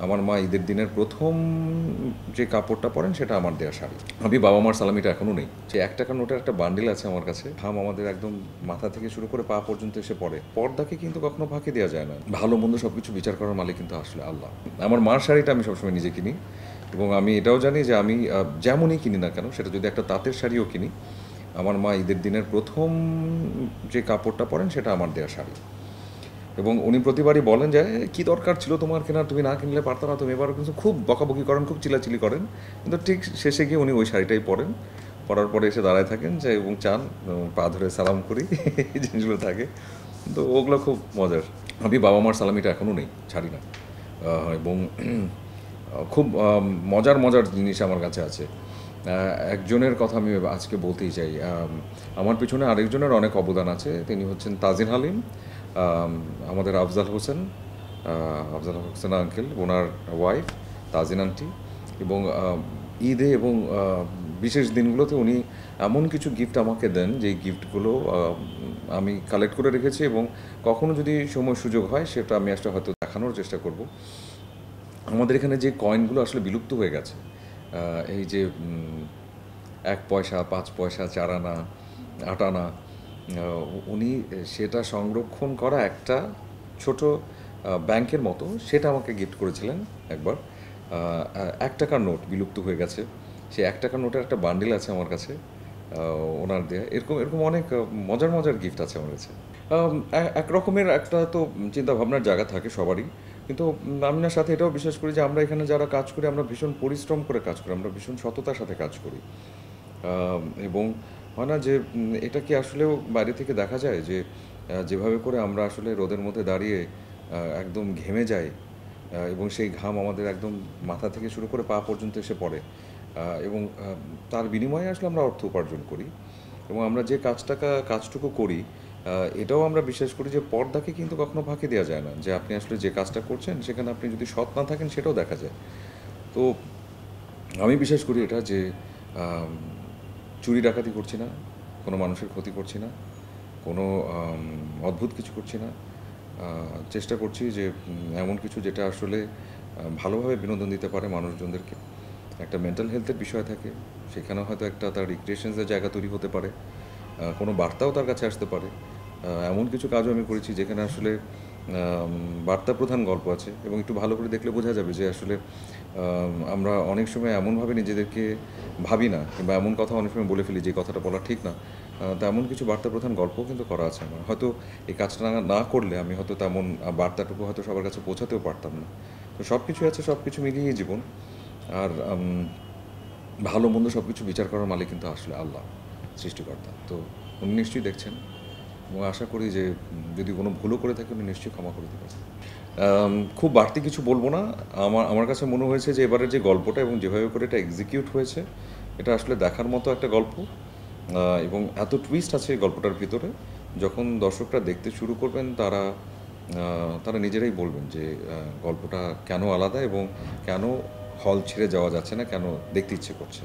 আমার মা ঈদের দিনের প্রথম যে কাপড়টা পরেন সেটা আমার দেয়া শাড়ি। আমি বাবা মার সালামিটা এখনও নেই। যে ৳১ নোটের একটা বান্ডিল আছে আমার কাছে। ঘাম আমাদের একদম মাথা থেকে শুরু করে পা পর্যন্ত এসে পড়ে। পর্দাকে কিন্তু কখনো ফাঁকি দেওয়া যায় না। ভালো মন্দ সব কিছু বিচার করার মালিক কিন্তু আসলে আল্লাহ। আমার মার শাড়িটা আমি সবসময় নিজে কিনি এবং আমি এটাও জানি যে আমি যেমনই কিনি না কেন, সেটা যদি একটা তাঁতের শাড়িও কিনি, আমার মা ঈদের দিনের প্রথম যে কাপড়টা পরেন সেটা আমার দেয়া শাড়ি। এবং উনি প্রতিবারই বলেন যে, "কী দরকার ছিল তোমার কেনার? তুমি না কিনলে পারতা না? তুমি এবারও কিনছো।" খুব বকাবকি করেন, খুব চিল্লাচিল্লি করেন। কিন্তু ঠিক শেষে গিয়ে উনি ওই শাড়িটাই পরেন। পরার পরে এসে দাঁড়ায় থাকেন যে এবং চান, পা ধরে সালাম করি, এই জিনিসগুলো থাকে। তো ওগুলো খুব মজার। আমি বাবা মার সালামিটা এখনও নেই, ছাড়ি না। এবং খুব মজার মজার জিনিস আমার কাছে আছে। একজনের কথা আমি আজকে বলতেই চাই। আমার পিছনে আরেকজনের অনেক অবদান আছে। তিনি হচ্ছেন তাজিন হালিম, আমাদের আফজাল হোসেন আঙ্কেল, ওনার ওয়াইফ তাজিন আন্টি। এবং ঈদে এবং বিশেষ দিনগুলোতে উনি এমন কিছু গিফট আমাকে দেন, যেই গিফটগুলো আমি কালেক্ট করে রেখেছি এবং কখনো যদি সময় সুযোগ হয় সেটা আমি আসলে হয়তো দেখানোর চেষ্টা করব। আমাদের এখানে যে কয়েনগুলো আসলে বিলুপ্ত হয়ে গেছে, এই যে ১ পয়সা, ৫ পয়সা, ৪ আনা, ৮ আনা, উনি সেটা সংরক্ষণ করা একটা ছোট ব্যাংকের মতো সেটা আমাকে গিফট করেছিলেন একবার। ৳১ নোট বিলুপ্ত হয়ে গেছে। সেই ৳১ নোটের একটা বান্ডিল আছে আমার কাছে, ওনার দেয়া। এরকম এরকম অনেক মজার মজার গিফট আছে আমার কাছে। এক রকমের একটা তো চিন্তাভাবনার জায়গা থাকে সবারই। কিন্তু আমি না সাথে এটাও বিশ্বাস করি যে আমরা এখানে যারা কাজ করি আমরা ভীষণ পরিশ্রম করে কাজ করি। আমরা ভীষণ সততার সাথে কাজ করি। এবং হয় না যে এটা কি আসলেও বাইরে থেকে দেখা যায় যে যেভাবে করে আমরা আসলে রোদের মধ্যে দাঁড়িয়ে একদম ঘেমে যাই, এবং সেই ঘাম আমাদের একদম মাথা থেকে শুরু করে পা পর্যন্ত এসে পড়ে, এবং তার বিনিময়ে আসলে আমরা অর্থ উপার্জন করি এবং আমরা যে কাজটুকু করি, এটাও আমরা বিশ্বাস করি যে পর্দাকে কিন্তু কখনো ফাঁকি দেওয়া যায় না। যে আপনি আসলে যে কাজটা করছেন সেখানে আপনি যদি সৎ না থাকেন সেটাও দেখা যায়। তো আমি বিশ্বাস করি এটা যে আম চুরি ডাকাতি করছি না, কোনো মানুষের ক্ষতি করছি না, কোনো অদ্ভুত কিছু করছি না। চেষ্টা করছি যে এমন কিছু যেটা আসলে ভালোভাবে বিনোদন দিতে পারে মানুষজনদেরকে। একটা মেন্টাল হেলথের বিষয় থাকে, সেখানেও হয়তো একটা তার রিক্রিয়েশনসের জায়গা তৈরি হতে পারে। কোনো বার্তাও তার কাছে আসতে পারে। এমন কিছু কাজও আমি করেছি যেখানে আসলে বার্তা প্রধান গল্প আছে এবং একটু ভালো করে দেখলে বোঝা যাবে যে আসলে আমরা অনেক সময় এমনভাবে নিজেদেরকে ভাবি না, কিংবা এমন কথা অনেক সময় বলে ফেলি যে কথাটা বলা ঠিক না। তো এমন কিছু বার্তা প্রধান গল্পও কিন্তু করা আছে আমার। হয়তো এই কাজটা না করলে আমি হয়তো তেমন বার্তাটুকু হয়তো সবার কাছে পৌঁছাতেও পারতাম না। তো সব কিছুই আছে, সব কিছু মিলিয়েই জীবন। আর ভালো মন্দ সব কিছু বিচার করার মালিক কিন্তু আসলে আল্লাহ, সৃষ্টিকর্তা। তো উনি নিশ্চয়ই দেখছেন এবং আশা করি যে যদি কোনো ভুলও করে থাকি উনি নিশ্চয়ই ক্ষমা করে দেবেন। খুব বাড়তি কিছু বলবো না। আমার কাছে মনে হয়েছে যে এবারের যে গল্পটা এবং যেভাবে করে এটা এক্সিকিউট হয়েছে, এটা আসলে দেখার মতো একটা গল্প। এবং এত টুইস্ট আছে এই গল্পটার ভিতরে, যখন দর্শকরা দেখতে শুরু করবেন তারা নিজেরাই বলবেন যে গল্পটা কেন আলাদা এবং কেন হল ছেড়ে যাওয়া যাচ্ছে না, কেন দেখতে ইচ্ছে করছে।